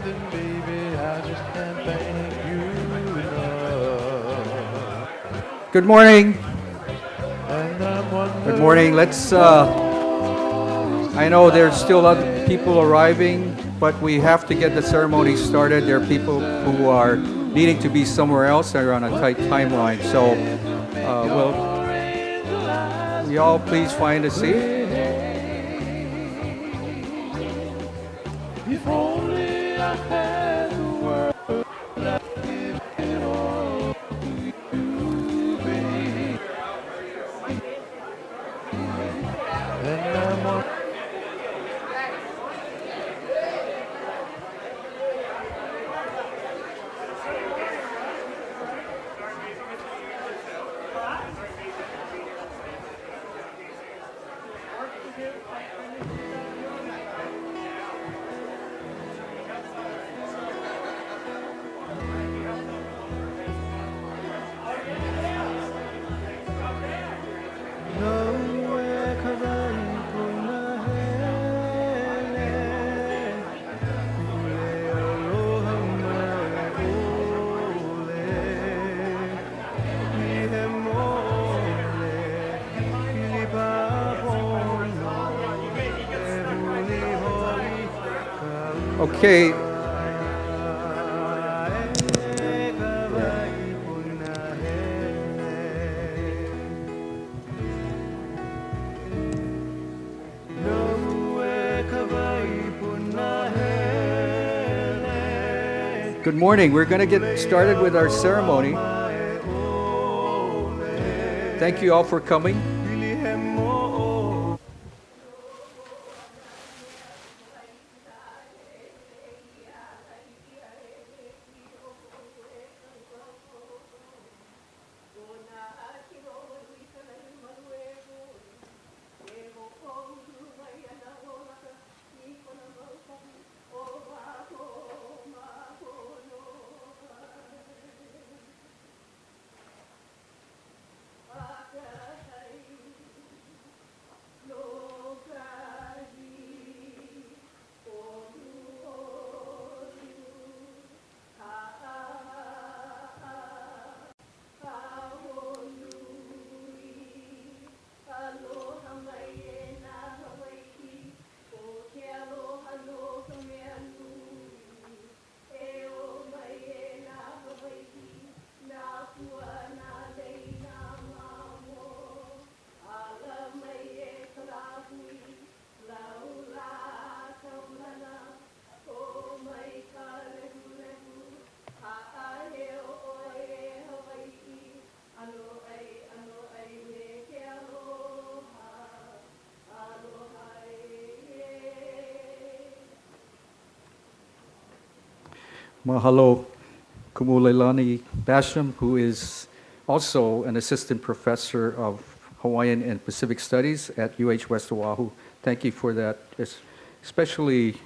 something, baby, I just can't thank you enough. Good morning. And I'm Good morning. wondering Let's. what's I know there's still other people arriving, but we have to get the ceremony started. There are people who are needing to be somewhere else. They're on a tight timeline. So, will we all please find a seat? if only I had the world, I'd give it all to you, baby. And I'm wondering. Okay. Good morning. We're going to get started with our ceremony. Thank you all for coming. Mahalo Kumuleilani Basham, who is also an assistant professor of Hawaiian and Pacific Studies at UH West Oahu. Thank you for that, it's especially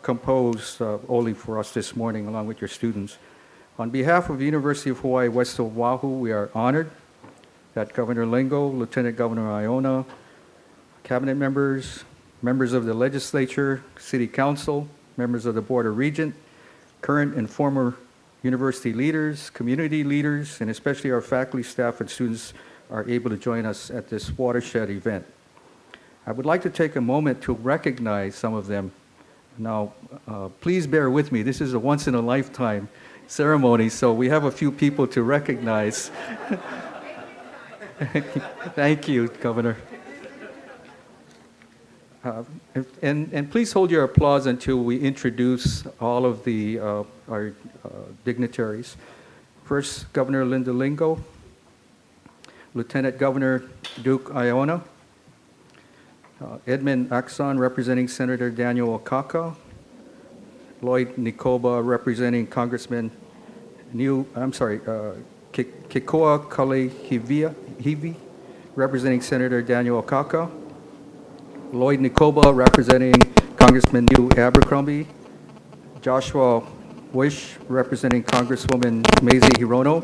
composed only for us this morning along with your students. On behalf of the University of Hawaii West Oahu, we are honored that Governor Lingo, Lieutenant Governor Iona, cabinet members, members of the legislature, city council, members of the Board of Regents, current and former university leaders, community leaders, and especially our faculty, staff, and students are able to join us at this watershed event. I would like to take a moment to recognize some of them. Now, please bear with me. This is a once-in-a-lifetime ceremony, so we have a few people to recognize. Thank you, Governor. And please hold your applause until we introduce all of the our dignitaries. First, Governor Linda Lingo, Lieutenant Governor Duke Iona, Edmund Axon representing Senator Daniel Okaka, Lloyd Nikoba representing Congressman Kikoa Kale Hivi representing Senator Daniel Okaka, Lloyd Nikoba representing Congressman New Abercrombie, Joshua Wish representing Congresswoman Mazie Hirono,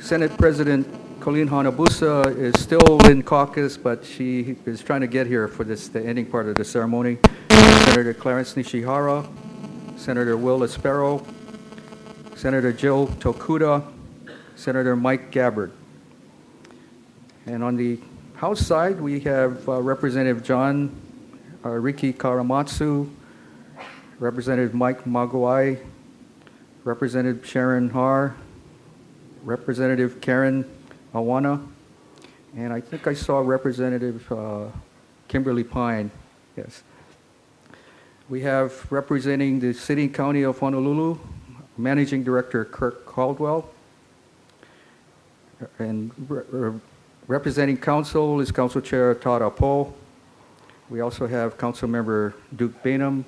Senate President Colleen Hanabusa is still in caucus, but she is trying to get here for the ending part of the ceremony. Senator Clarence Nishihara, Senator Will Espero, Senator Joe Tokuda, Senator Mike Gabbard. And on the House side, we have Representative John Riki Karamatsu, Representative Mike Maguai, Representative Sharon Har, Representative Karen Awana, and I think I saw Representative Kimberly Pine, yes. We have representing the City and County of Honolulu, Managing Director Kirk Caldwell, and representing Council is Council Chair Todd Apo. We also have Council Member Duke Bainham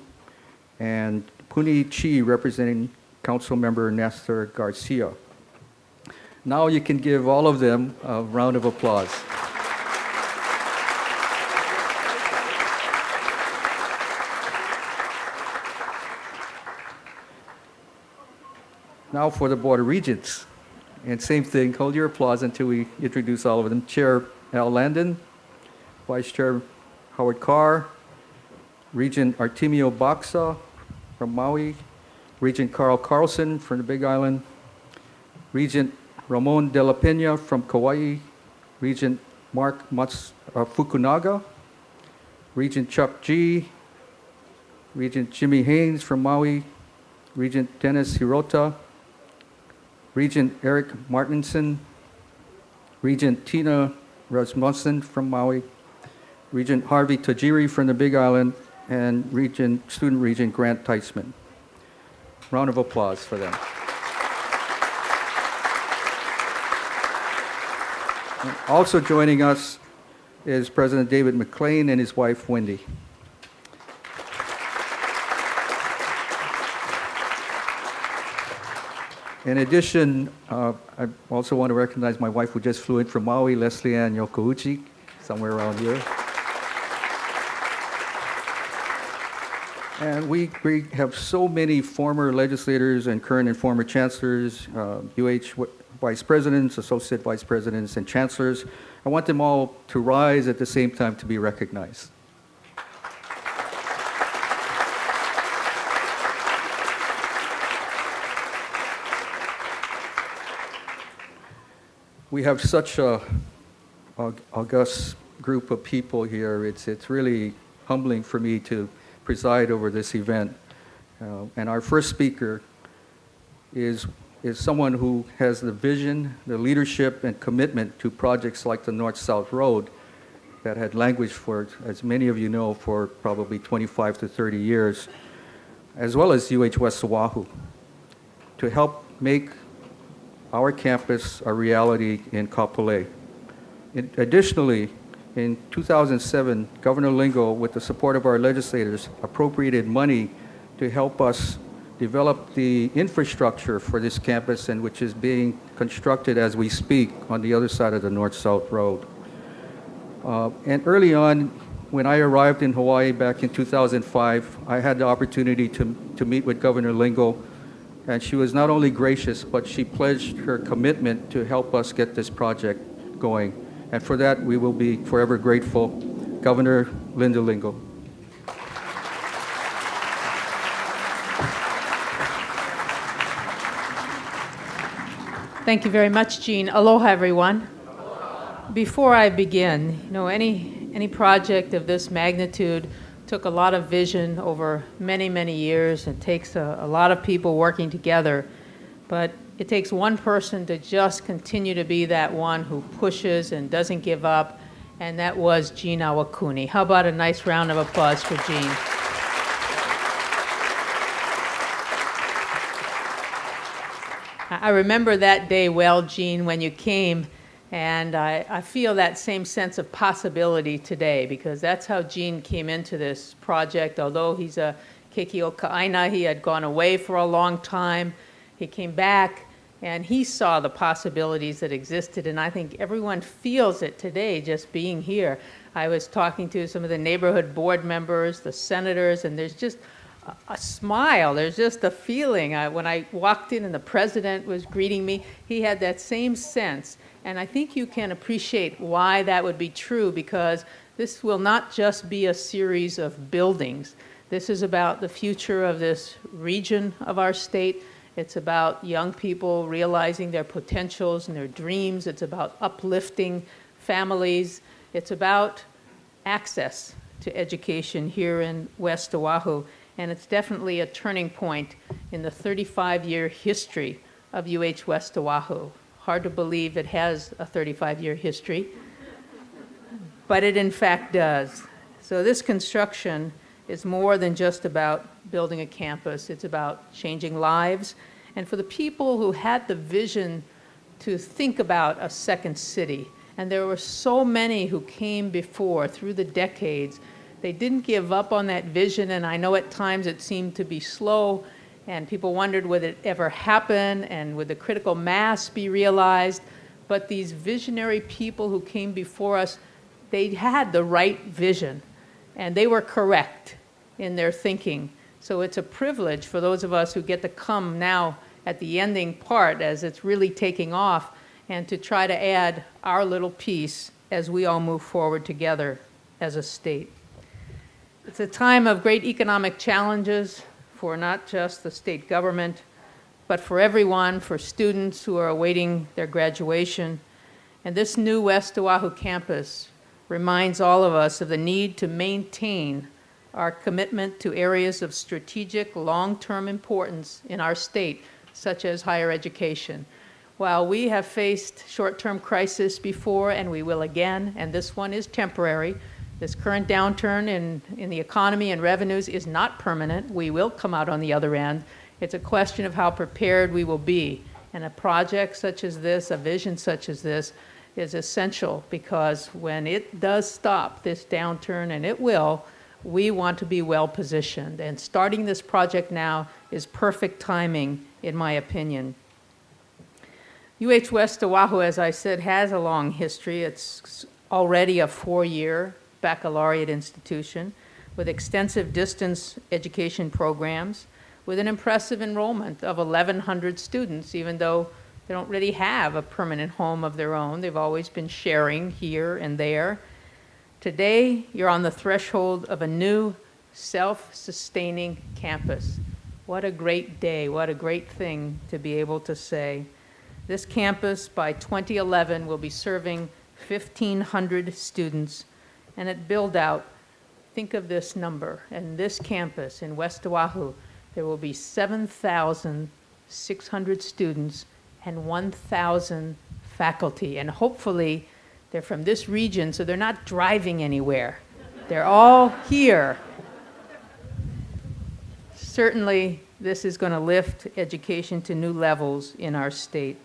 and Puni Chi representing Council Member Nestor Garcia. Now you can give all of them a round of applause. Now for the Board of Regents. And same thing, hold your applause until we introduce all of them. Chair Al Landon, Vice Chair Howard Carr, Regent Artemio Baxa from Maui, Regent Carl Carlson from the Big Island, Regent Ramon de la Pena from Kauai, Regent Mark Fukunaga, Regent Chuck G, Regent Jimmy Haynes from Maui, Regent Dennis Hirota, Regent Eric Martinson, Regent Tina Rasmussen from Maui, Regent Harvey Tajiri from the Big Island, and Student Regent Grant Teichman. Round of applause for them. And also joining us is President David McLean and his wife Wendy. In addition, I also want to recognize my wife who just flew in from Maui, Leslie Ann Yokouchi, somewhere around here. And we have so many former legislators and current and former chancellors, UH vice presidents, associate vice presidents, and chancellors. I want them all to rise at the same time to be recognized. We have such a august group of people here. It's really humbling for me to preside over this event. And our first speaker is someone who has the vision, the leadership, and commitment to projects like the North-South Road that had languished for, as many of you know, for probably 25 to 30 years, as well as UH West Oahu, to help make our campus a reality in Kapolei. Additionally, in 2007, Governor Lingo, with the support of our legislators, appropriated money to help us develop the infrastructure for this campus, and which is being constructed as we speak on the other side of the North-South Road. And early on, when I arrived in Hawaii back in 2005, I had the opportunity to meet with Governor Lingo, and she was not only gracious, but she pledged her commitment to help us get this project going. And for that, we will be forever grateful. Governor Linda Lingo. Thank you very much, Jean. Aloha, everyone. Before I begin, any project of this magnitude took a lot of vision over many, many years. It takes a lot of people working together, but it takes one person to just continue to be that one who pushes and doesn't give up, and that was Jean Awakuni. How about a nice round of applause for Jean? I remember that day well, Jean, when you came, and I feel that same sense of possibility today, because that's how Jean came into this project. Although he's a Keiki Kaina, he had gone away for a long time. He came back, and he saw the possibilities that existed, and I think everyone feels it today just being here. I was talking to some of the neighborhood board members, the senators, and there's just a smile. There's just a feeling. When I walked in and the president was greeting me, he had that same sense. And I think you can appreciate why that would be true, because this will not just be a series of buildings. This is about the future of this region of our state. It's about young people realizing their potentials and their dreams. It's about uplifting families. It's about access to education here in West Oahu. And it's definitely a turning point in the 35-year history of UH West Oahu. Hard to believe it has a 35-year history, but it in fact does. So this construction is more than just about building a campus. It's about changing lives. And for the people who had the vision to think about a second city, and there were so many who came before through the decades, they didn't give up on that vision, and I know at times it seemed to be slow, and people wondered would it ever happen, and would the critical mass be realized. But these visionary people who came before us, they had the right vision, and they were correct in their thinking. So it's a privilege for those of us who get to come now at the ending part as it's really taking off, and to try to add our little piece as we all move forward together as a state. It's a time of great economic challenges for not just the state government, but for everyone, for students who are awaiting their graduation. And this new West Oahu campus reminds all of us of the need to maintain our commitment to areas of strategic long-term importance in our state, such as higher education. While we have faced short-term crisis before, and we will again, and this one is temporary, this current downturn in the economy and revenues is not permanent. We will come out on the other end. It's a question of how prepared we will be. And a project such as this, a vision such as this, is essential, because when it does stop, this downturn, and it will, we want to be well positioned. And starting this project now is perfect timing, in my opinion. UH West Oahu, as I said, has a long history. It's already a 4-year baccalaureate institution with extensive distance education programs, with an impressive enrollment of 1,100 students, even though they don't really have a permanent home of their own. They've always been sharing here and there. Today, you're on the threshold of a new self-sustaining campus. What a great day, what a great thing to be able to say. This campus, by 2011, will be serving 1,500 students, and at build-out, think of this number. And this campus in West Oahu, there will be 7,600 students and 1,000 faculty. And hopefully, they're from this region, so they're not driving anywhere. They're all here. Certainly, this is going to lift education to new levels in our state.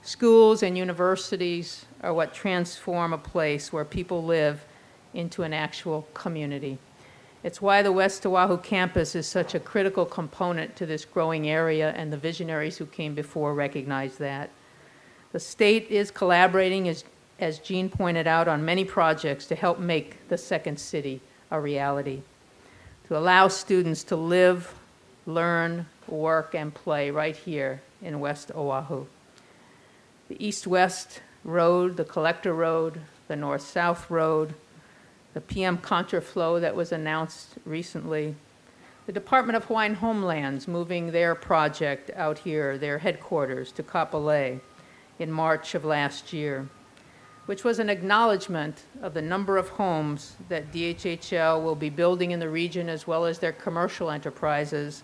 Schools and universities are what transform a place where people live into an actual community. It's why the West Oahu campus is such a critical component to this growing area, and the visionaries who came before recognize that. The state is collaborating, as Jean pointed out, on many projects to help make the second city a reality, to allow students to live, learn, work, and play right here in West Oahu. The East-West Road, the Collector Road, the North-South Road, the PM contraflow that was announced recently, the Department of Hawaiian Homelands moving their project out here, their headquarters, to Kapolei in March of last year, which was an acknowledgement of the number of homes that DHHL will be building in the region, as well as their commercial enterprises.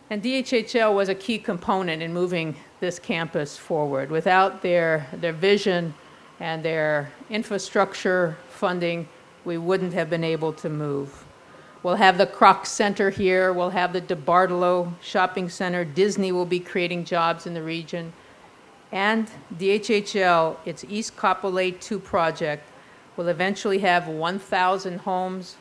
And DHHL was a key component in moving this campus forward. Without their vision and their infrastructure funding, we wouldn't have been able to move. We'll have the Kroc Center here. We'll have the DeBartolo Shopping Center. Disney will be creating jobs in the region. And DHHL, its East Kapolei 2 project, will eventually have 1,000 homes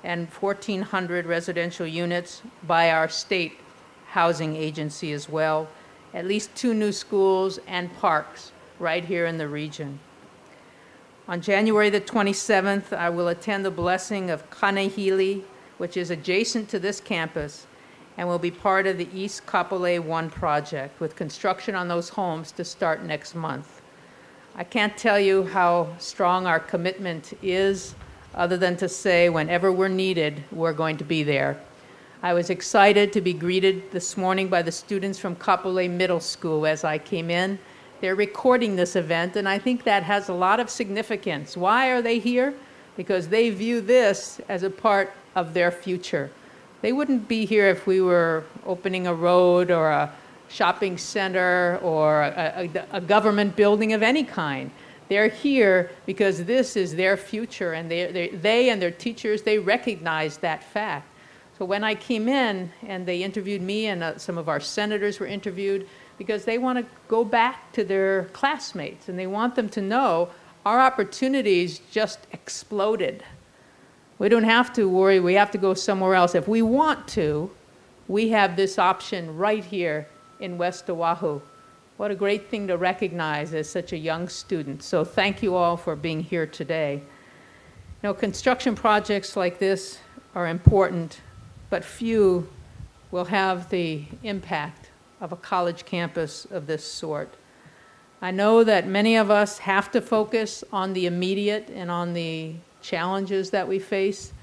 and 1,400 residential units by our state housing agency as well, at least 2 new schools and parks right here in the region. On January the 27th, I will attend the blessing of Kanehili, which is adjacent to this campus, and will be part of the East Kapolei 1 project, with construction on those homes to start next month. I can't tell you how strong our commitment is other than to say whenever we're needed, we're going to be there. I was excited to be greeted this morning by the students from Kapolei Middle School as I came in. They're recording this event, and I think that has a lot of significance. Why are they here? Because they view this as a part of their future. They wouldn't be here if we were opening a road or a shopping center or a government building of any kind. They're here because this is their future, and they and their teachers, they recognize that fact. So when I came in and they interviewed me, and some of our senators were interviewed, because they want to go back to their classmates and they want them to know our opportunities just exploded. We don't have to worry, we have to go somewhere else. If we want to, we have this option right here in West Oahu. What a great thing to recognize as such a young student. So thank you all for being here today. You know, construction projects like this are important, but few will have the impact of a college campus of this sort. I know that many of us have to focus on the immediate and on the challenges that we face.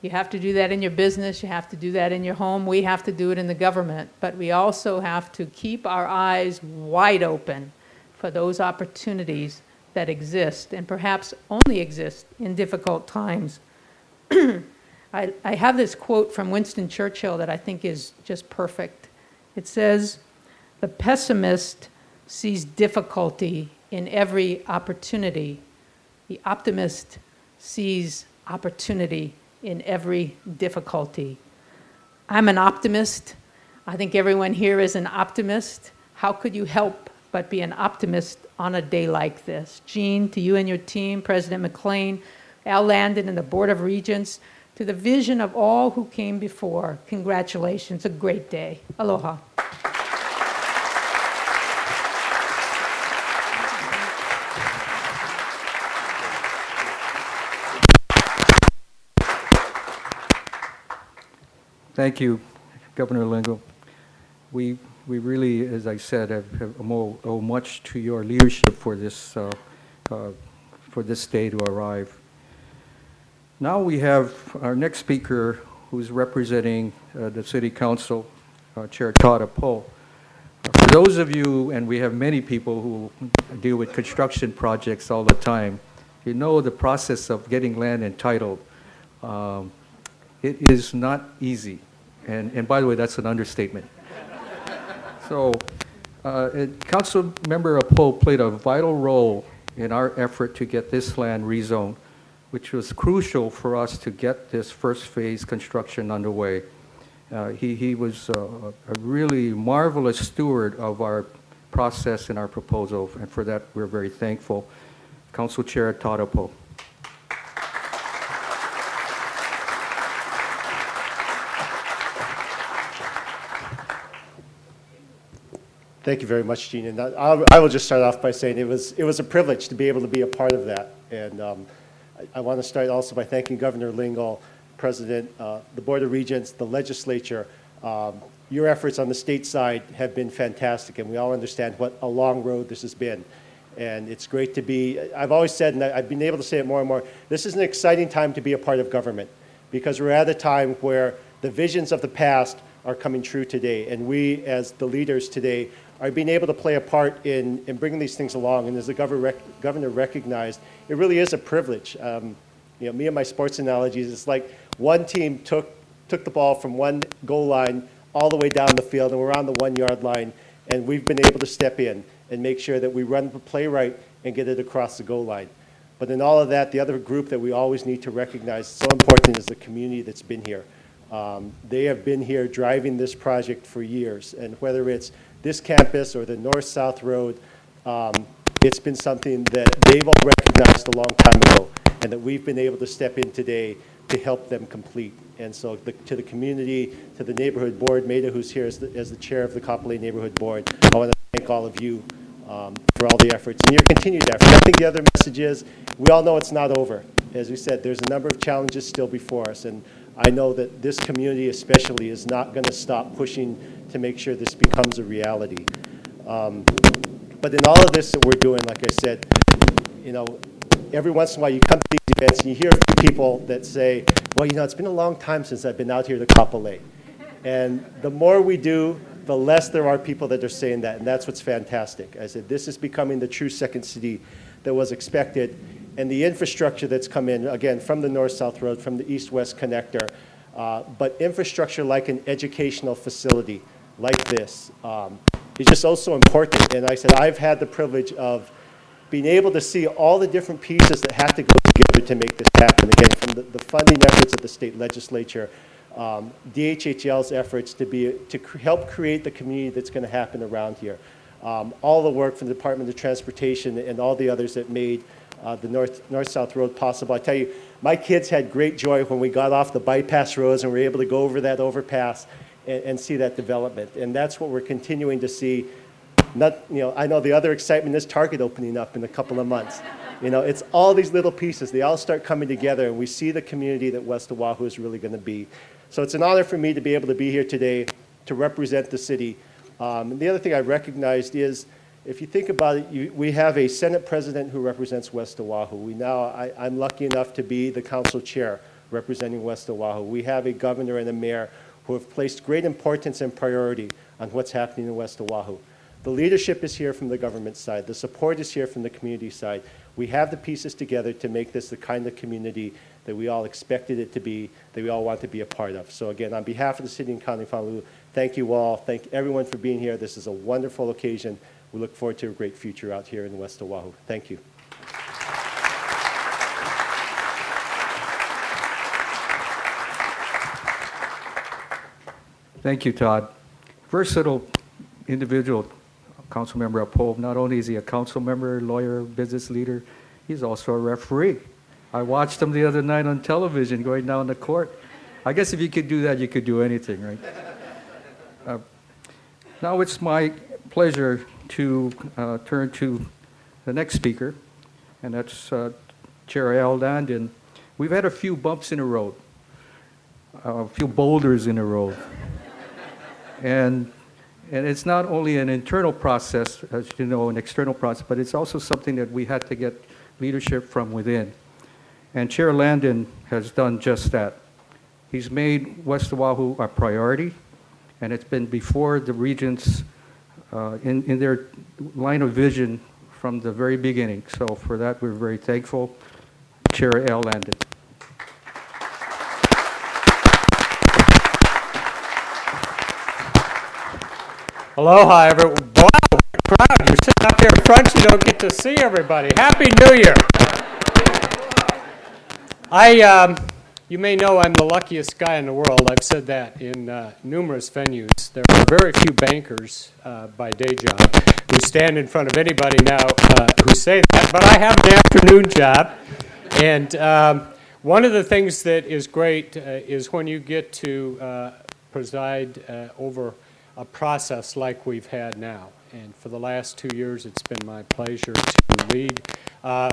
You have to do that in your business, you have to do that in your home, we have to do it in the government, but we also have to keep our eyes wide open for those opportunities that exist and perhaps only exist in difficult times. I have this quote from Winston Churchill that I think is just perfect. It says, "The pessimist sees difficulty in every opportunity. The optimist sees opportunity in every difficulty." I'm an optimist. I think everyone here is an optimist. How could you help but be an optimist on a day like this? Jean, to you and your team, President McLean, Al Landon and the Board of Regents, to the vision of all who came before, congratulations, a great day. Aloha. Thank you, Governor Lingle. We really, as I said, owe much to your leadership for this day to arrive. Now we have our next speaker, who's representing the City Council, Chair Todd Apo. For those of you, and we have many people who deal with construction projects all the time, you know the process of getting land entitled. It is not easy. And by the way, that's an understatement. So Council Member Apo played a vital role in our effort to get this land rezoned, which was crucial for us to get this first phase construction underway. He was a really marvelous steward of our process and our proposal, and for that we're very thankful. Council Chair Todd Apo. Thank you very much, Gene. And I will just start off by saying it was a privilege to be able to be a part of that. And I want to start also by thanking Governor Lingle, President, the Board of Regents, the legislature. Your efforts on the state side have been fantastic, and we all understand what a long road this has been. And it's great to be, I've always said, and I've been able to say it more and more, this is an exciting time to be a part of government, because we're at a time where the visions of the past are coming true today. And we, as the leaders today, are being able to play a part in bringing these things along. And as the governor recognized, it really is a privilege. You know, me and my sports analogies, it's like one team took the ball from one goal line all the way down the field, and we're on the 1 yard line, and we've been able to step in and make sure that we run the play right and get it across the goal line. But in all of that, the other group that we always need to recognize so important is the community that's been here. They have been here driving this project for years, and whether it's this campus or the north-south road, it's been something that they've all recognized a long time ago, and that we've been able to step in today to help them complete. And so to the community, to the neighborhood board, Maida, who's here as the chair of the Kapolei Neighborhood Board, I want to thank all of you for all the efforts and your continued efforts. I think the other message is we all know it's not over. As we said, there's a number of challenges still before us, and I know that this community especially is not going to stop pushing to make sure this becomes a reality. But in all of this that we're doing, like I said, you know, every once in a while you come to these events and you hear a few people that say, well, you know, it's been a long time since I've been out here to Kapolei. And the more we do, the less there are people that are saying that, and that's what's fantastic. I said, this is becoming the true second city that was expected, and the infrastructure that's come in, again, from the north-south road, from the east-west connector, but infrastructure like an educational facility like this is just also important. And I said, I've had the privilege of being able to see all the different pieces that have to go together to make this happen. Again, from the funding efforts of the state legislature, DHHL's efforts to help create the community that's going to happen around here. All the work from the Department of Transportation and all the others that made the north-south road possible. I tell you, my kids had great joy when we got off the bypass roads and were able to go over that overpass and see that development. And that's what we're continuing to see. I know the other excitement is Target opening up in a couple of months. It's all these little pieces. They all start coming together, and we see the community that West Oahu is really going to be. So it's an honor for me to be able to be here today to represent the city. And the other thing I recognized is, if you think about it, we have a Senate president who represents West Oahu. I'm lucky enough to be the council chair representing West Oahu. We have a governor and a mayor who have placed great importance and priority on what's happening in West Oahu. The leadership is here from the government side. The support is here from the community side. We have the pieces together to make this the kind of community that we all expected it to be, that we all want to be a part of. So again, on behalf of the City and County of Honolulu, thank you all. Thank everyone for being here. This is a wonderful occasion. We look forward to a great future out here in West Oahu. Thank you. Thank you, Todd. Versatile individual, Councilmember Uphold. Not only is he a council member, lawyer, business leader, he's also a referee. I watched him the other night on television going down the court. I guess if you could do that, you could do anything, right? Now it's my pleasure to turn to the next speaker, and that's Chair Al Landon. We've had a few bumps in the road, a few boulders in the road. And it's not only an internal process, as you know, an external process, but it's also something that we had to get leadership from within. And Chair Landon has done just that. He's made West Oahu a priority, and it's been before the Regents in their line of vision from the very beginning. So for that, we're very thankful. Chair Al Landon. Aloha, everyone. Wow, what a crowd. You're sitting up here in front, you don't get to see everybody. Happy New Year. You may know I'm the luckiest guy in the world. I've said that in numerous venues. There are very few bankers by day job who stand in front of anybody now who say that, but I have an afternoon job. And one of the things that is great is when you get to preside over a process like we've had now. And for the last 2 years, it's been my pleasure to lead a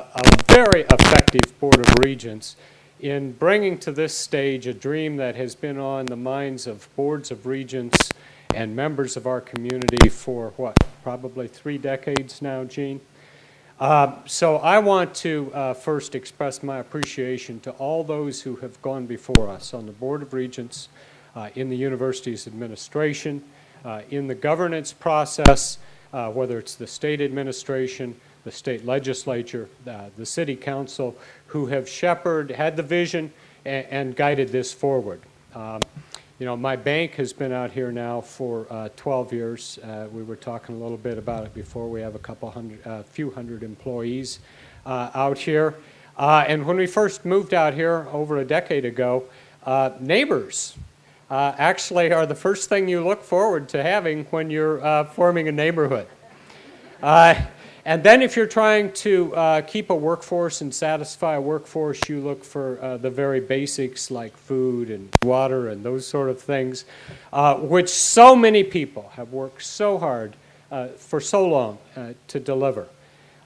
very effective Board of Regents in bringing to this stage a dream that has been on the minds of boards of regents and members of our community for, probably 3 decades now, Gene? So I want to first express my appreciation to all those who have gone before us on the Board of Regents, in the university's administration, in the governance process, whether it's the state administration, the state legislature, the city council, who have had the vision and guided this forward. My bank has been out here now for 12 years. We were talking a little bit about it before. We have a few hundred employees out here. And when we first moved out here over a decade ago, neighbors actually are the first thing you look forward to having when you're forming a neighborhood. And then if you're trying to keep a workforce and satisfy a workforce, you look for the very basics like food and water and those sort of things, which so many people have worked so hard for so long to deliver.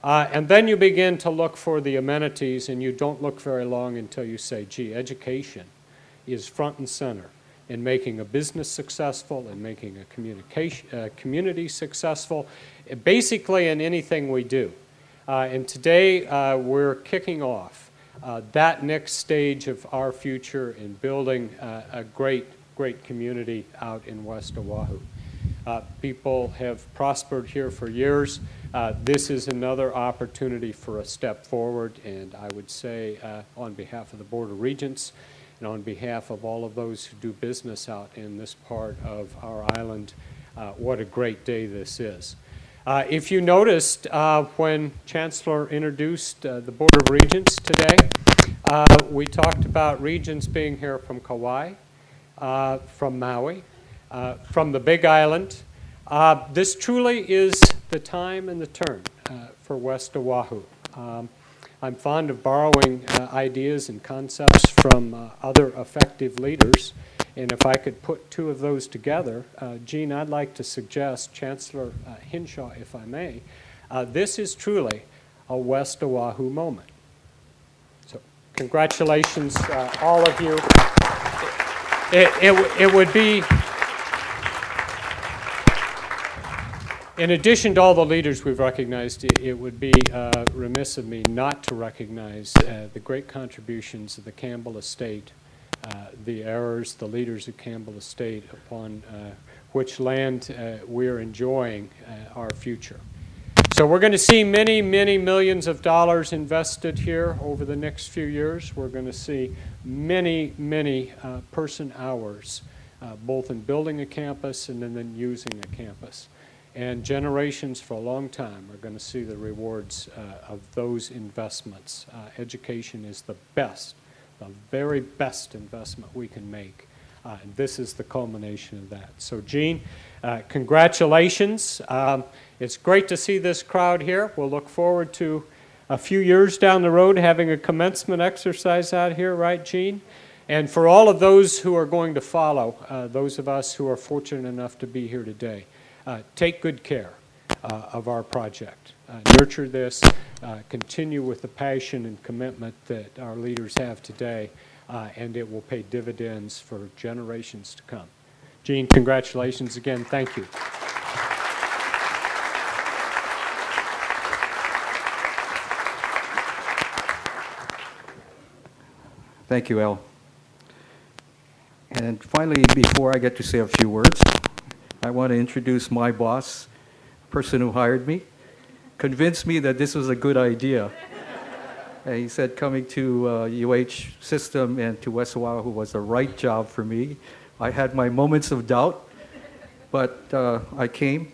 And then you begin to look for the amenities, and you don't look very long until you say, gee, education is front and center in making a business successful, in making a community successful, basically in anything we do. And today we're kicking off that next stage of our future in building a great community out in West Oahu. People have prospered here for years. This is another opportunity for a step forward, and I would say on behalf of the Board of Regents and on behalf of all of those who do business out in this part of our island, what a great day this is. If you noticed when Chancellor introduced the Board of Regents today, we talked about Regents being here from Kauai, from Maui, from the Big Island. This truly is the time and the turn for West Oahu. I'm fond of borrowing ideas and concepts from other effective leaders, and if I could put two of those together, Gene, I'd like to suggest, Chancellor Hinshaw, if I may, this is truly a West Oahu moment. So congratulations, all of you. It would be, in addition to all the leaders we've recognized, it would be remiss of me not to recognize the great contributions of the Campbell Estate, the heirs, the leaders of Campbell Estate, upon which land we're enjoying our future. So we're going to see many, many millions of dollars invested here over the next few years. We're going to see many, many person hours, both in building a campus and then using a campus. And generations for a long time are going to see the rewards of those investments. Education is the best, the very best investment we can make. And this is the culmination of that. So, Gene, congratulations. It's great to see this crowd here. We'll look forward to a few years down the road having a commencement exercise out here, right, Gene? And for all of those who are going to follow, those of us who are fortunate enough to be here today, take good care of our project. Nurture this, continue with the passion and commitment that our leaders have today, and it will pay dividends for generations to come. Gene, congratulations again. Thank you. Thank you, Al. And finally, before I get to say a few words, I want to introduce my boss, the person who hired me, convinced me that this was a good idea. And he said coming to UH system and to West Oahu was the right job for me. I had my moments of doubt, but I came,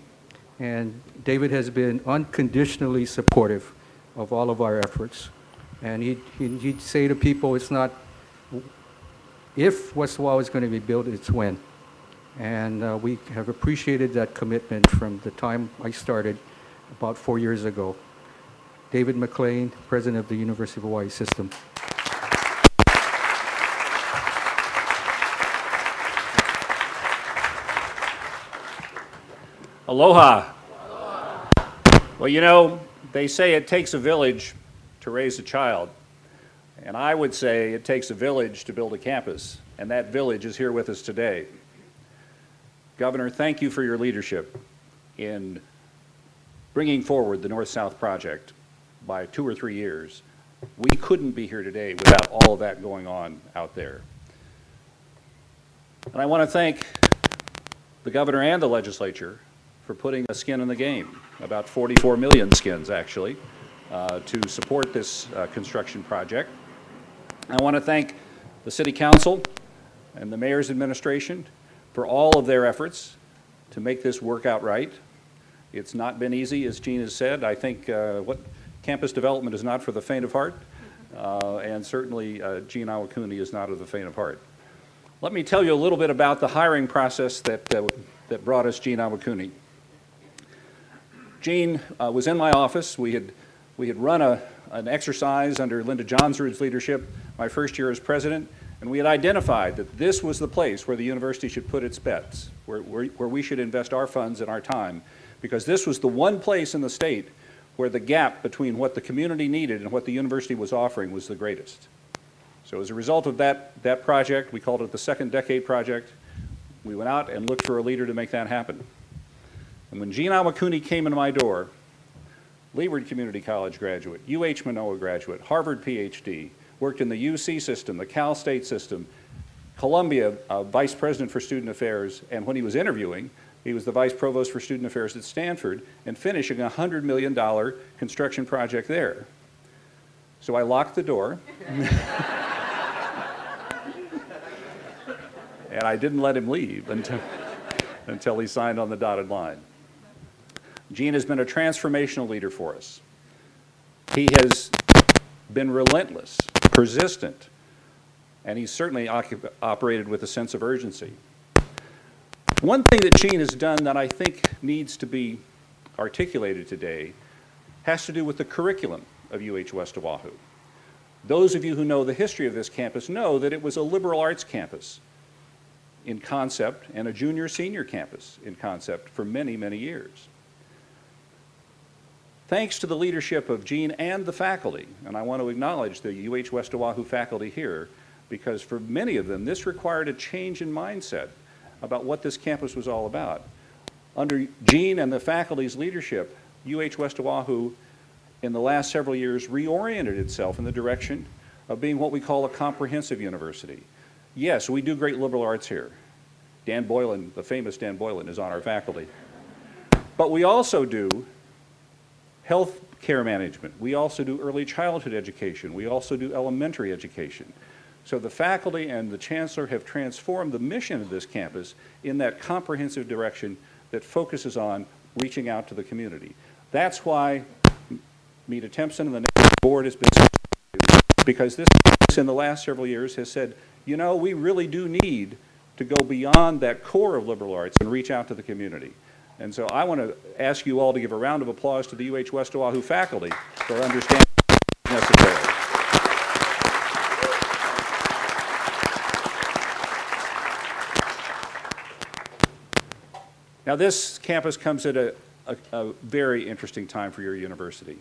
and David has been unconditionally supportive of all of our efforts. And he'd say to people, it's not if West Oahu is going to be built, it's when. And we have appreciated that commitment from the time I started about 4 years ago. David McLean, President of the University of Hawaii System. Aloha. Well, you know, they say it takes a village to raise a child. And I would say it takes a village to build a campus. And that village is here with us today. Governor, thank you for your leadership in bringing forward the North-South project by 2 or 3 years. We couldn't be here today without all of that going on out there. And I want to thank the governor and the legislature for putting a skin in the game, about 44 million skins actually, to support this construction project. I want to thank the City Council and the Mayor's administration for all of their efforts to make this work out right. It's not been easy, as Gene has said. I think what campus development is not for the faint of heart, and certainly Gene Awakuni is not of the faint of heart. Let me tell you a little bit about the hiring process that brought us Gene Awakuni. Gene was in my office. We had run an exercise under Linda Johnsrud's leadership my first year as president, and we had identified that this was the place where the university should put its bets, where we should invest our funds and our time, because this was the one place in the state where the gap between what the community needed and what the university was offering was the greatest. So as a result of that project, we called it the Second Decade Project, we went out and looked for a leader to make that happen. And when Gene Awakuni came into my door, Leeward Community College graduate, UH Manoa graduate, Harvard PhD, worked in the UC system, the Cal State system, Columbia Vice President for Student Affairs, and when he was interviewing, he was the Vice Provost for Student Affairs at Stanford, and finishing a $100 million construction project there. So I locked the door, and I didn't let him leave until he signed on the dotted line. Gene has been a transformational leader for us. He has been relentless, persistent, and he's certainly operated with a sense of urgency. One thing that Gene has done that I think needs to be articulated today has to do with the curriculum of UH West Oahu. Those of you who know the history of this campus know that it was a liberal arts campus in concept and a junior-senior campus in concept for many, many years. Thanks to the leadership of Gene and the faculty, and I want to acknowledge the UH West Oahu faculty here, because for many of them, this required a change in mindset about what this campus was all about. Under Gene and the faculty's leadership, UH West Oahu, in the last several years, reoriented itself in the direction of being what we call a comprehensive university. Yes, we do great liberal arts here. Dan Boylan, the famous Dan Boylan, is on our faculty. But we also do health care management. We also do early childhood education. We also do elementary education. So the faculty and the chancellor have transformed the mission of this campus in that comprehensive direction that focuses on reaching out to the community. That's why Meta Tempson and the Neighborhood Board has been so effective, because this campus in the last several years has said, you know, we really do need to go beyond that core of liberal arts and reach out to the community. And so I want to ask you all to give a round of applause to the UH West Oahu faculty for understanding what's necessary. Now this campus comes at a very interesting time for your university.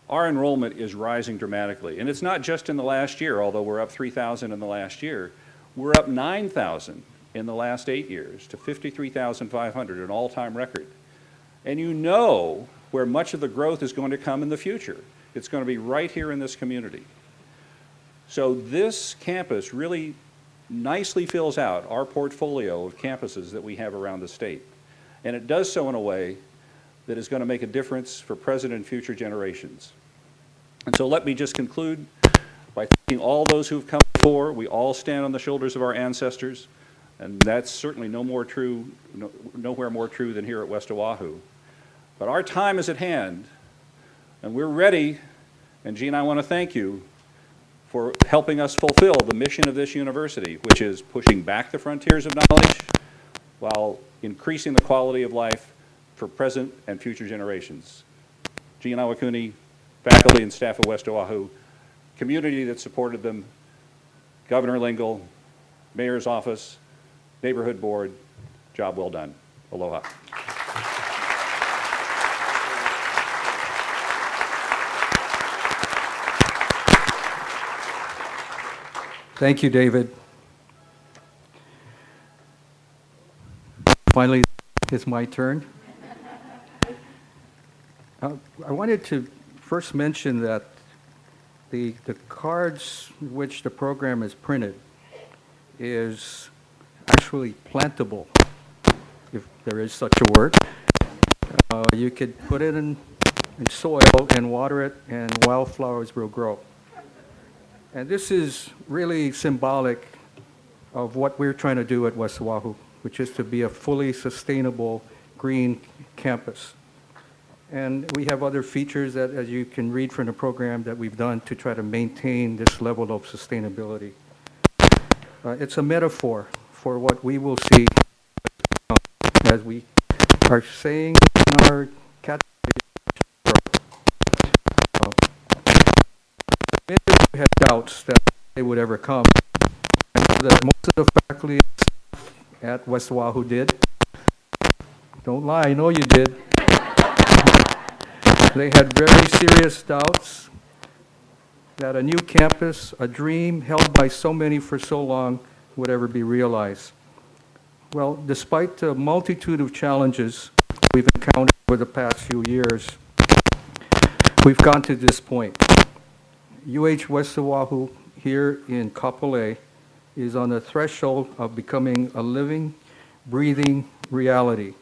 Our enrollment is rising dramatically, and it's not just in the last year, although we're up 3,000 in the last year. We're up 9,000 in the last 8 years to 53,500, an all-time record. And you know where much of the growth is going to come in the future. It's going to be right here in this community. So this campus really nicely fills out our portfolio of campuses that we have around the state. And it does so in a way that is going to make a difference for present and future generations. And so let me just conclude by thanking all those who have come before. We all stand on the shoulders of our ancestors, and that's certainly nowhere more true than here at West Oahu. But our time is at hand, and we're ready, and Gene, I want to thank you for helping us fulfill the mission of this university, which is pushing back the frontiers of knowledge while increasing the quality of life for present and future generations. Gene Awakuni, faculty and staff of West Oahu, community that supported them, Governor Lingle, Mayor's Office, Neighborhood Board, job well done. Aloha. Thank you, David. Finally, it's my turn. I wanted to first mention that the cards in which the program is printed is actually plantable, if there is such a word. You could put it in soil and water it, and wildflowers will grow. And this is really symbolic of what we're trying to do at West Oahu, which is to be a fully sustainable green campus. And we have other features that, as you can read from the program, that we've done to try to maintain this level of sustainability. It's a metaphor for what we will see as we are saying in our we had doubts that they would ever come. I know that most of the faculty at West Oahu did. Don't lie, I know you did. They had very serious doubts that a new campus, a dream held by so many for so long, would ever be realized. Well, despite the multitude of challenges we've encountered over the past few years, we've gotten to this point. West Oahu here in Kapolei is on the threshold of becoming a living, breathing reality.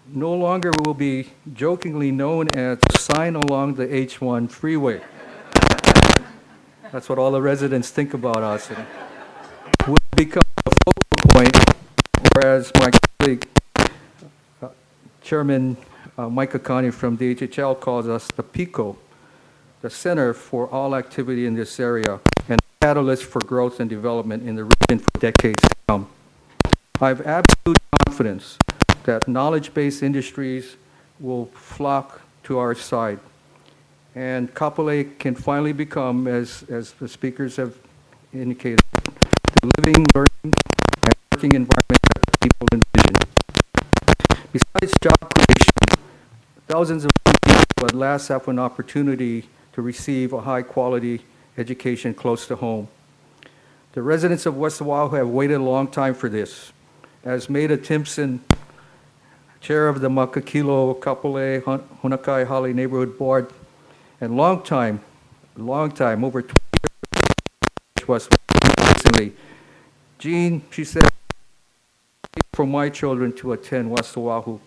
No longer will be jokingly known as a sign along the H1 freeway. That's what all the residents think about us. And we'll become a focal point, or as my colleague, Chairman Mike Akani from DHHL calls us, the PICO, the center for all activity in this area, and a catalyst for growth and development in the region for decades to come. I have absolute confidence that knowledge-based industries will flock to our side, and Kapolei can finally become, as the speakers have indicated, the living, learning, and working environment that people envision. Besides job creation, thousands of people at last have an opportunity to receive a high-quality education close to home. The residents of West Oahu have waited a long time for this. As Maida Timpson, chair of the Makakilo Kapolei Hunakai Hali Neighborhood Board, and long time, over 20 years, was recently. Jean, she said, for my children to attend West Oahu,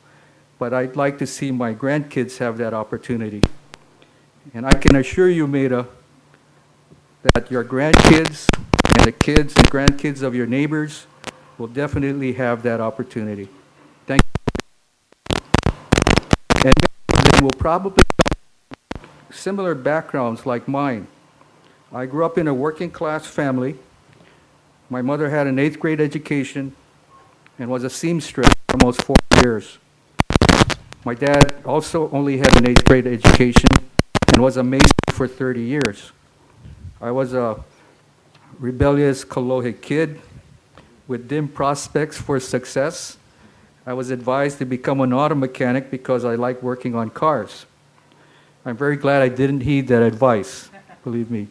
but I'd like to see my grandkids have that opportunity. And I can assure you, Maida, that your grandkids and the kids and grandkids of your neighbors will definitely have that opportunity. Thank you. And many of them will probably have similar backgrounds like mine. I grew up in a working class family. My mother had an 8th grade education and was a seamstress for almost 4 years. My dad also only had an 8th grade education and was a mason for 30 years. I was a rebellious Kalohe kid with dim prospects for success. I was advised to become an auto mechanic because I like working on cars. I'm very glad I didn't heed that advice, believe me.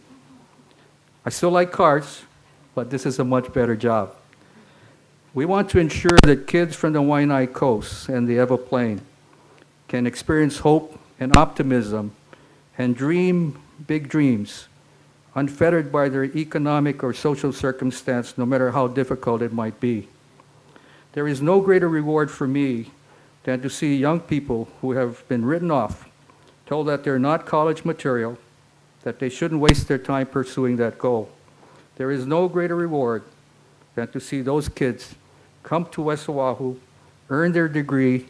I still like cars, but this is a much better job. We want to ensure that kids from the Waianae Coast and the Ewa Plain can experience hope and optimism and dream big dreams, unfettered by their economic or social circumstance, no matter how difficult it might be. There is no greater reward for me than to see young people who have been written off, told that they're not college material, that they shouldn't waste their time pursuing that goal. There is no greater reward than to see those kids come to West Oahu, earn their degree,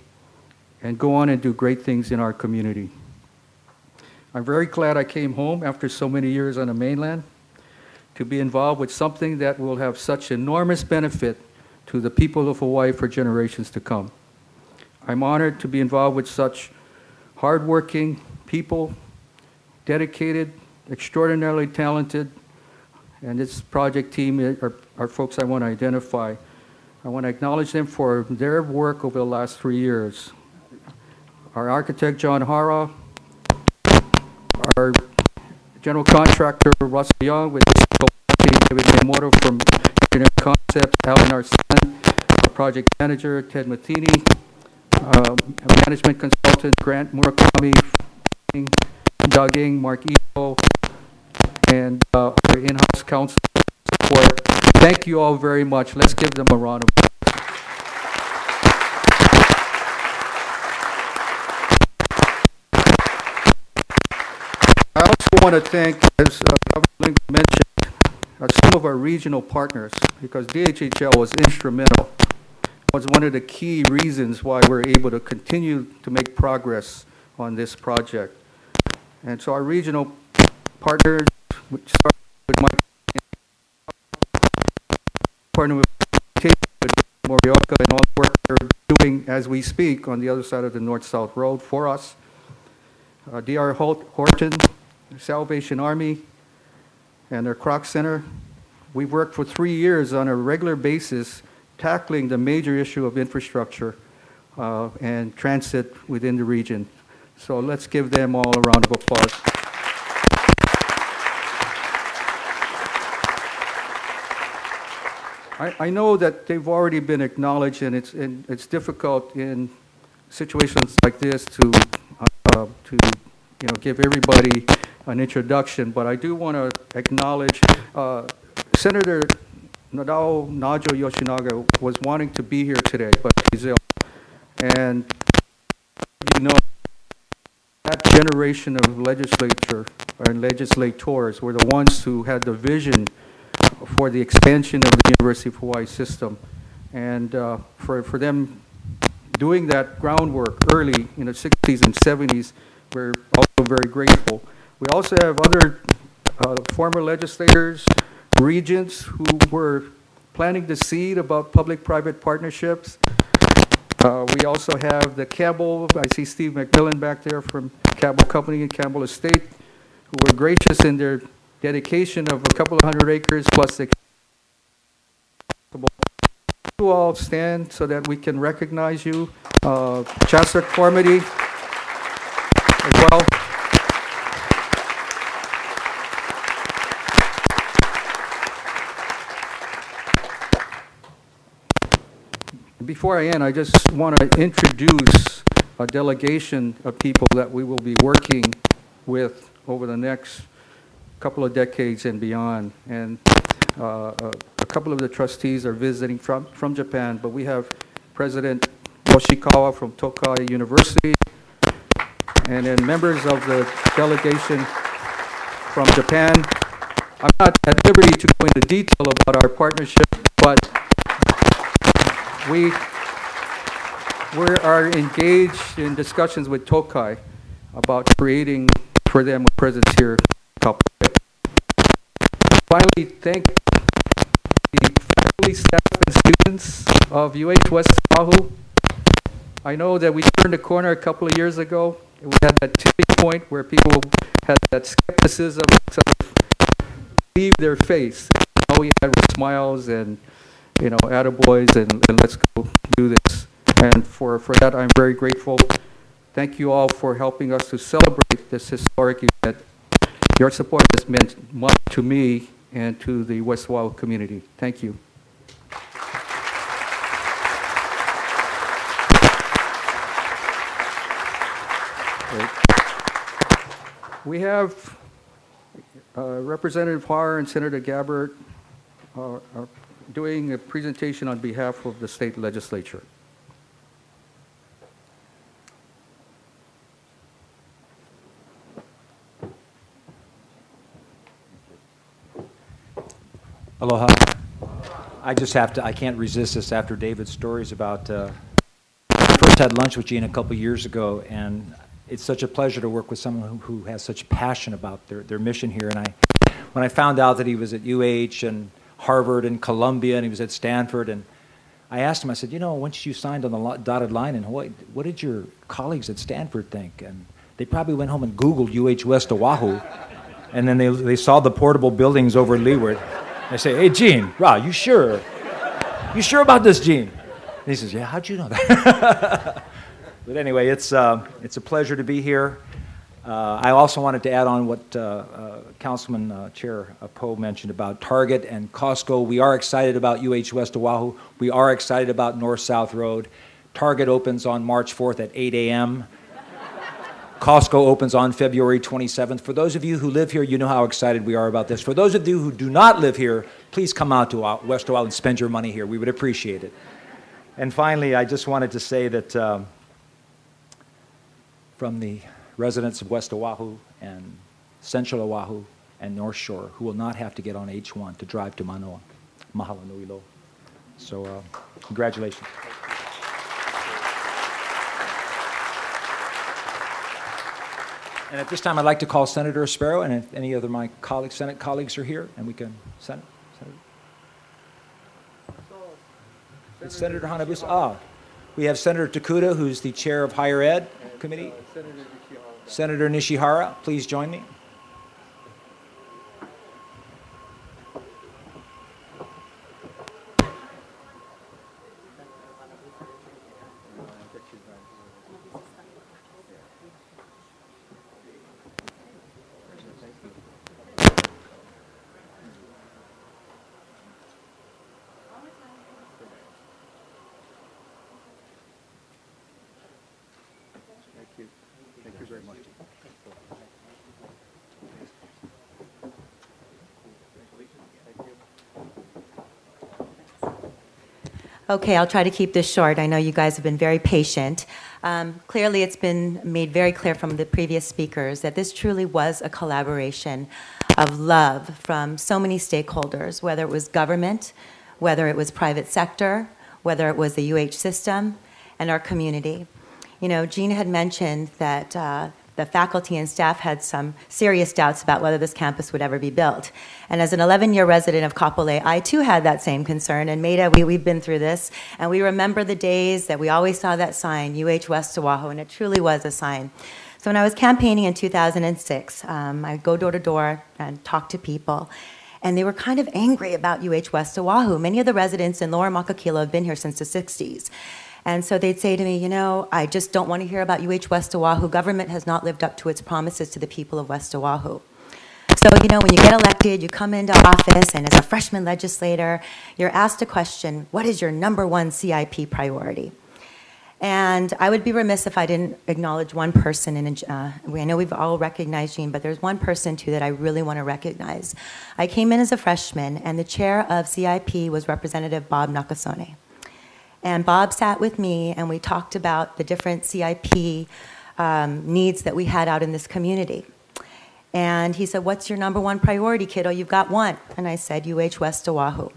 and go on and do great things in our community. I'm very glad I came home after so many years on the mainland to be involved with something that will have such enormous benefit to the people of Hawaii for generations to come. I'm honored to be involved with such hardworking people, dedicated, extraordinarily talented, and this project team are folks I want to identify. I want to acknowledge them for their work over the last 3 years. Our architect, John Hara, our general contractor, Russell Young, with David Miyamoto from Engineering Concepts, Alan Arsen, our project manager, Ted Matheny, management consultant, Grant Murakami, Dogging, Mark Ito, and our in-house council support. Thank you all very much. Let's give them a round of applause. I also want to thank, as Governor Ling mentioned, some of our regional partners, because DHHL was instrumental. It was one of the key reasons why we're able to continue to make progress on this project. And so our regional partners, which started with my partner with Morioka and all the work they're doing as we speak on the other side of the North-South Road for us. D.R. Horton, Salvation Army, and their Kroc Center. We've worked for 3 years on a regular basis tackling the major issue of infrastructure and transit within the region. So let's give them all a round of applause. I know that they've already been acknowledged, and it's difficult in situations like this to give everybody an introduction, but I do want to acknowledge Senator Nadao Najo Yoshinaga was wanting to be here today, but he's ill. And that generation of legislature and legislators were the ones who had the vision for the expansion of the University of Hawaii system. And for them doing that groundwork early in the 60s and 70s, we're also very grateful. We also have other former legislators, regents, who were planting the seed about public-private partnerships. We also have the Campbell, I see Steve McMillan back there from Campbell Company and Campbell Estate, who were gracious in their dedication of a couple of hundred acres plus the. You all stand so that we can recognize you. Chancellor Cormody as well. Before I end, I just want to introduce a delegation of people that we will be working with over the next couple of decades and beyond. And a couple of the trustees are visiting from Japan, but we have President Yoshikawa from Tokai University, and then members of the delegation from Japan. I'm not at liberty to go into detail about our partnership, but we are engaged in discussions with Tokai about creating for them a presence here. Finally, thank the faculty, staff, and students of UH West Oahu. I know that we turned a corner a couple of years ago. We had that tipping point where people had that skepticism leave their face. All we had was smiles and, attaboys and let's go do this. And for that, I'm very grateful. Thank you all for helping us to celebrate this historic event. Your support has meant much to me and to the West Oahu community. Thank you. We have Representative Har and Senator Gabbard are doing a presentation on behalf of the state legislature. Aloha. I can't resist this after David's stories about, I first had lunch with Gene a couple years ago, and it's such a pleasure to work with someone who has such passion about their mission here. And when I found out that he was at UH and Harvard and Columbia and he was at Stanford, and I asked him, I said, once you signed on the dotted line in Hawaii, what did your colleagues at Stanford think? And they probably went home and Googled UH West Oahu, and then they saw the portable buildings over at Leeward. I say, hey, Gene, you sure? You sure about this, Gene? And he says, yeah, how'd you know that? But anyway, it's a pleasure to be here. I also wanted to add on what Councilman Chair Poe mentioned about Target and Costco. We are excited about UH West Oahu. We are excited about North-South Road. Target opens on March 4th at 8 a.m. Costco opens on February 27th. For those of you who live here, you know how excited we are about this. For those of you who do not live here, please come out to West Oahu and spend your money here. We would appreciate it. And finally, I just wanted to say that from the residents of West Oahu and Central Oahu and North Shore who will not have to get on H1 to drive to Manoa. Mahalo nui loa. So congratulations. And at this time, I'd like to call Senator Sparrow, and if any other of my colleagues, Senate colleagues are here, and we can, Senator. Senator Hanabusa. We have Senator Takuda, who's the chair of Higher Ed Committee. Senator Nishihara, please join me. Thank you very much. Okay, I'll try to keep this short. I know you guys have been very patient. Clearly, it's been made very clear from the previous speakers that this truly was a collaboration of love from so many stakeholders, whether it was government, whether it was private sector, whether it was the UH system, and our community. You know, Gina had mentioned that the faculty and staff had some serious doubts about whether this campus would ever be built. And as an 11-year resident of Kapolei, I too had that same concern. And Maida, we've been through this. And we remember the days that we always saw that sign, UH West Oahu, and it truly was a sign. So when I was campaigning in 2006, I'd go door to door and talk to people. And they were kind of angry about UH West Oahu. Many of the residents in Lower Makakilo have been here since the 60s. And so they'd say to me, you know, I just don't want to hear about UH West Oahu. Government has not lived up to its promises to the people of West Oahu. So, you know, when you get elected, you come into office, and as a freshman legislator, you're asked a question, what is your #1 CIP priority? And I would be remiss if I didn't acknowledge one person. I know we've all recognized Jean, but there's one person, too, that I really want to recognize. I came in as a freshman, and the chair of CIP was Representative Bob Nakasone. And Bob sat with me, and we talked about the different CIP needs that we had out in this community. And he said, what's your #1 priority, kiddo? You've got one. And I said, UH West Oahu.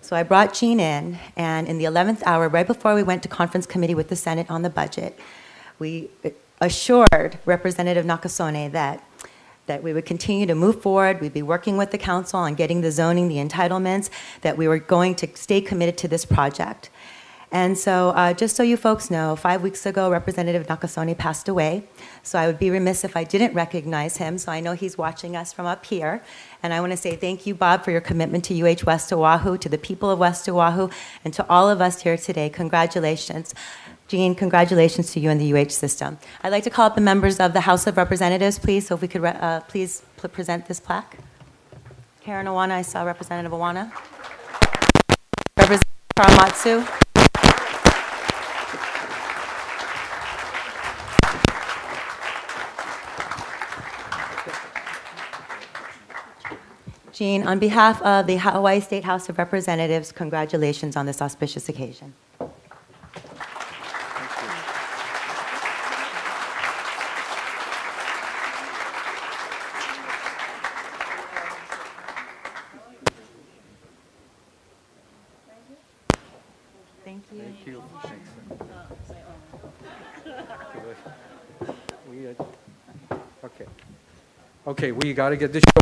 So I brought Jean in, and in the 11th hour, right before we went to conference committee with the Senate on the budget, we assured Representative Nakasone that we would continue to move forward, we'd be working with the council on getting the zoning, the entitlements, that we were going to stay committed to this project. And so just so you folks know, 5 weeks ago, Representative Nakasone passed away. So I would be remiss if I didn't recognize him. So I know he's watching us from up here. And I want to say thank you, Bob, for your commitment to UH West Oahu, to the people of West Oahu, and to all of us here today. Congratulations. Jean, congratulations to you and the UH system. I'd like to call up the members of the House of Representatives, please. So if we could please present this plaque. Karen Awana, I saw Representative Awana. Representative Karamatsu. Jean, on behalf of the Hawaii State House of Representatives, congratulations on this auspicious occasion. Thank you. Thank you. Okay. Okay, we got to get this shoulder.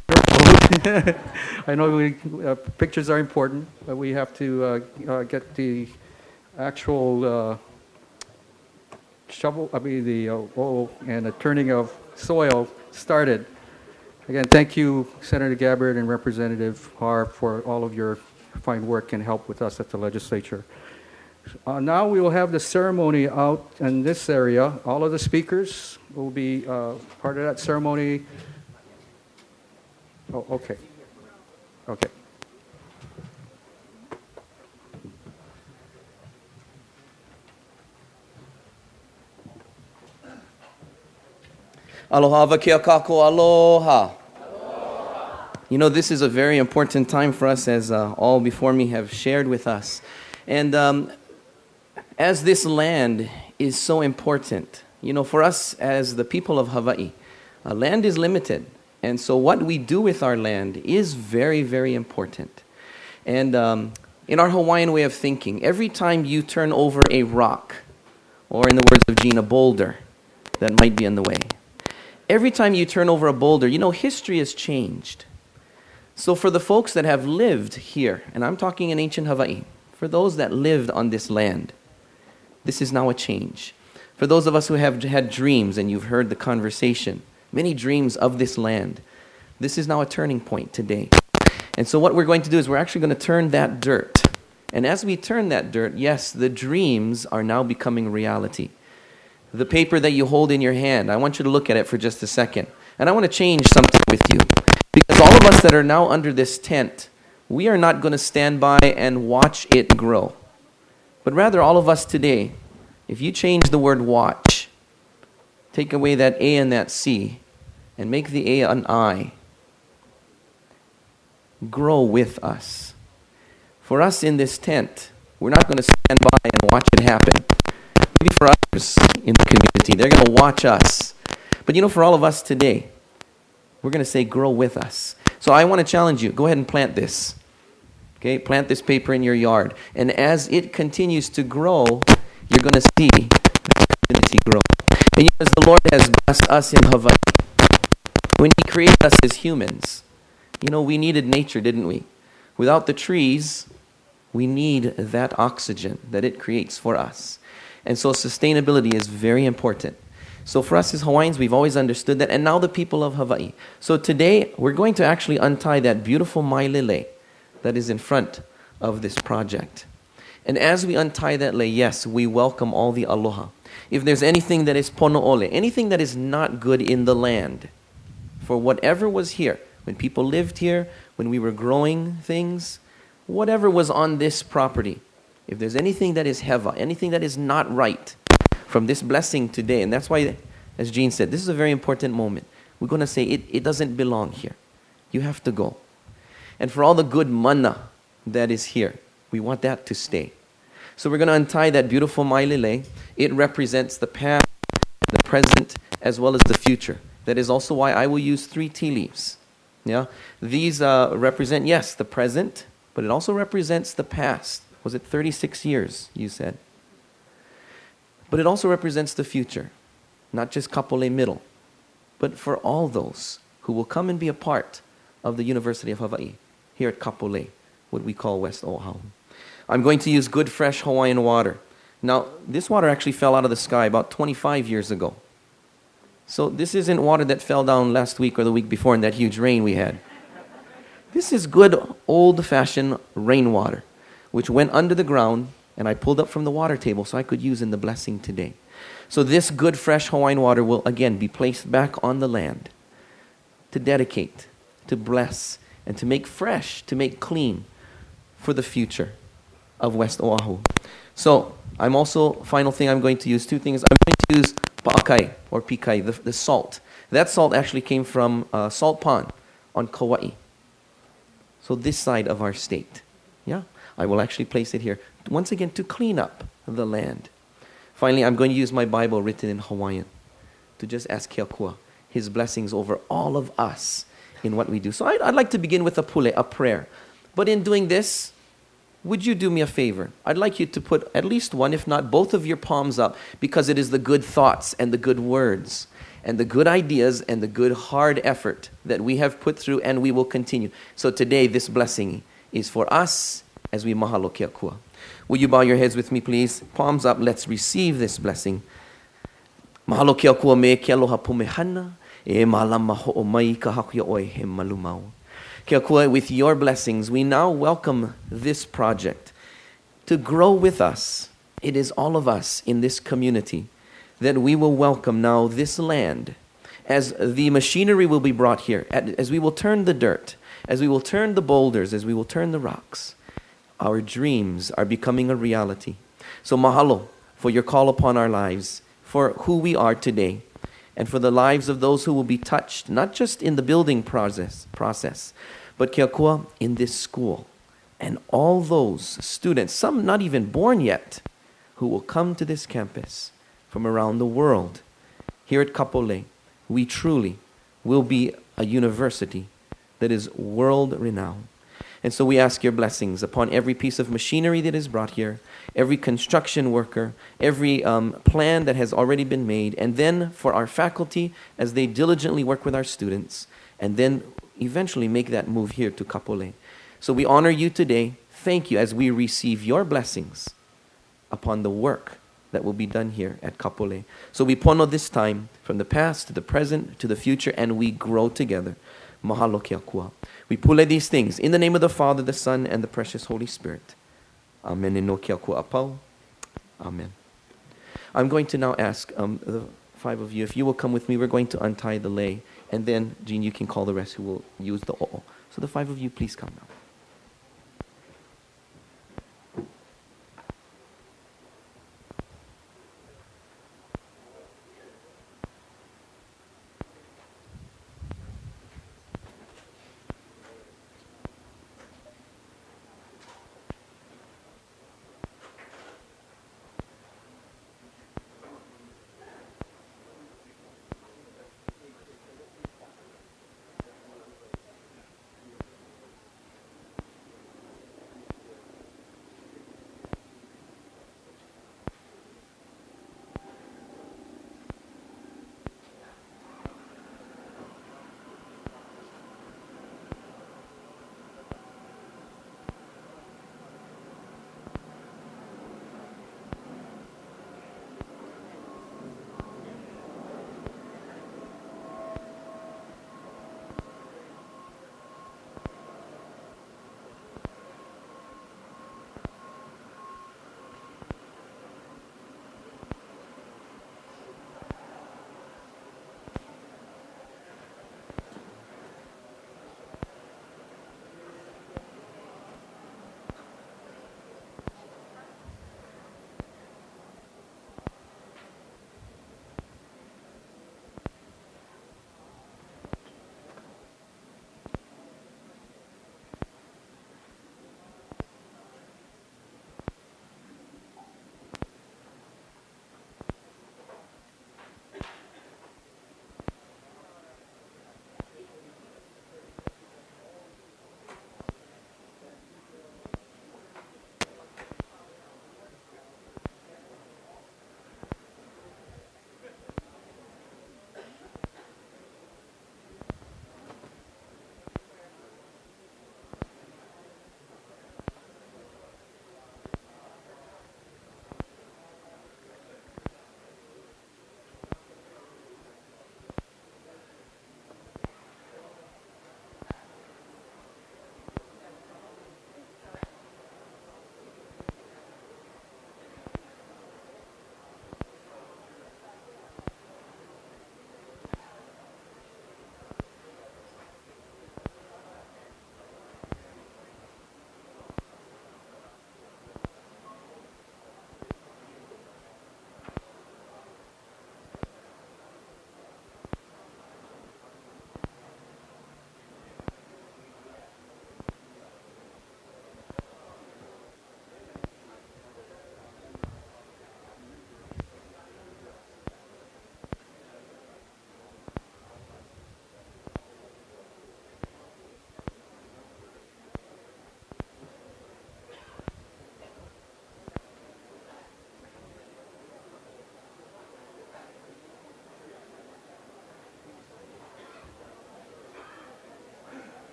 I know pictures are important, but we have to get the actual the oil and the turning of soil started. Again, thank you, Senator Gabbard and Representative Har, for all of your fine work and help with us at the legislature. Now we will have the ceremony out in this area. All of the speakers will be part of that ceremony. Oh, okay. Okay. Aloha vakia kako aloha. You know, this is a very important time for us, as all before me have shared with us. And as this land is so important, you know, for us as the people of Hawaii, land is limited. And so what we do with our land is very, very important. And in our Hawaiian way of thinking, every time you turn over a rock, or in the words of Gina, boulder that might be in the way, every time you turn over a boulder, you know, history has changed. So for the folks that have lived here, and I'm talking in ancient Hawaii, for those that lived on this land, this is now a change. For those of us who have had dreams, and you've heard the conversation, many dreams of this land, this is now a turning point today. And so what we're going to do is we're actually going to turn that dirt. And as we turn that dirt, yes, the dreams are now becoming reality. The paper that you hold in your hand, I want you to look at it for just a second. And I want to change something with you. Because all of us that are now under this tent, we are not going to stand by and watch it grow. But rather, all of us today, if you change the word watch take away that A and that C, and make the A an I. Grow with us. For us in this tent, we're not going to stand by and watch it happen. Maybe for others in the community, they're going to watch us. But for all of us today, we're going to say, grow with us. So I want to challenge you, go ahead and plant this. Okay, plant this paper in your yard. And as it continues to grow, you're going to see the community grow. And as the Lord has blessed us in Hawaii, when He created us as humans, we needed nature, didn't we? Without the trees, we need that oxygen that it creates for us. And so sustainability is very important. So for us as Hawaiians, we've always understood that, and now the people of Hawaii. So today, we're going to actually untie that beautiful mailele that is in front of this project. And as we untie that lei, yes, we welcome all the aloha. If there's anything that is pono'ole, anything that is not good in the land, for whatever was here, when people lived here, when we were growing things, whatever was on this property, if there's anything that is heva, anything that is not right from this blessing today, and that's why, as Jean said, this is a very important moment. We're going to say it doesn't belong here. You have to go. And for all the good mana that is here, we want that to stay. So we're going to untie that beautiful mailele. It represents the past, the present, as well as the future. That is also why I will use 3 tea leaves. Yeah, these represent, yes, the present, but it also represents the past. Was it 36 years, you said? But it also represents the future, not just Kapolei Middle, but for all those who will come and be a part of the University of Hawaii, here at Kapolei, what we call West Oahu. I'm going to use good, fresh Hawaiian water. Now, this water actually fell out of the sky about 25 years ago. So this isn't water that fell down last week or the week before in that huge rain we had. This is good, old-fashioned rainwater, which went under the ground, and I pulled up from the water table so I could use in the blessing today. So this good, fresh Hawaiian water will again be placed back on the land to dedicate, to bless, and to make fresh, to make clean for the future of West Oahu. So I'm also, final thing I'm going to use, 2 things. I'm going to use pa'akai or pikai, the salt. That salt actually came from Salt Pond on Kauai. So this side of our state. Yeah, I will actually place it here, once again, to clean up the land. Finally, I'm going to use my Bible written in Hawaiian to just ask Keakua His blessings over all of us in what we do. So I'd like to begin with a pule, a prayer. But in doing this, would you do me a favor? I'd like you to put at least one, if not both of your palms up, because it is the good thoughts and the good words and the good ideas and the good hard effort that we have put through and we will continue. So today, this blessing is for us as we mahalo Keakua. Will you bow your heads with me, please? Palms up, let's receive this blessing. Mahalo Keakua me ke aloha pumehana, e malama ho'o mai ka hakuia oi he malumau. Keakua, with your blessings, we now welcome this project to grow with us. It is all of us in this community that we will welcome now this land as the machinery will be brought here, as we will turn the dirt, as we will turn the boulders, as we will turn the rocks. Our dreams are becoming a reality. So mahalo for your call upon our lives, for who we are today, and for the lives of those who will be touched, not just in the building process, but Keakua, in this school, and all those students, some not even born yet, who will come to this campus from around the world. Here at Kapolei, we truly will be a university that is world-renowned. And so we ask your blessings upon every piece of machinery that is brought here, every construction worker, every plan that has already been made, and then for our faculty as they diligently work with our students, and then eventually make that move here to Kapolei. So we honor you today. Thank you as we receive your blessings upon the work that will be done here at Kapolei. So we pono this time from the past to the present to the future, and we grow together. Mahalo Keakua. We pule these things in the name of the Father, the Son, and the precious Holy Spirit. Amen. No Keakua apau. Amen. I'm going to now ask the 5 of you, if you will come with me, we're going to untie the lei, and then, Jean, you can call the rest who will use the o'o. So the 5 of you, please come now.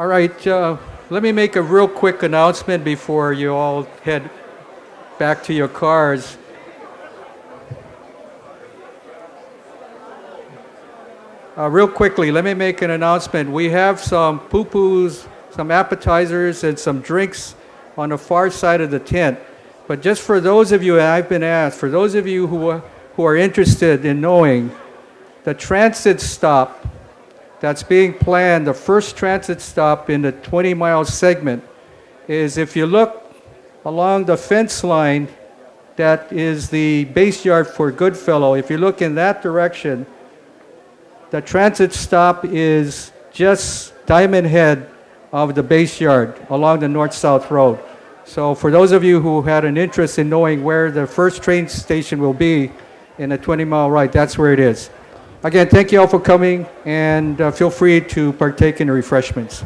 All right, let me make a real quick announcement before you all head back to your cars. Real quickly, let me make an announcement. We have some poo-poos, some appetizers, and some drinks on the far side of the tent. But just for those of you, and I've been asked, for those of you who are interested in knowing, the transit stop that's being planned, the first transit stop in the 20-mile segment, is if you look along the fence line, that is the base yard for Goodfellow. If you look in that direction, the transit stop is just Diamond Head of the base yard along the north-south road. So for those of you who had an interest in knowing where the first train station will be in a 20-mile ride, that's where it is. Again, thank you all for coming, and feel free to partake in the refreshments.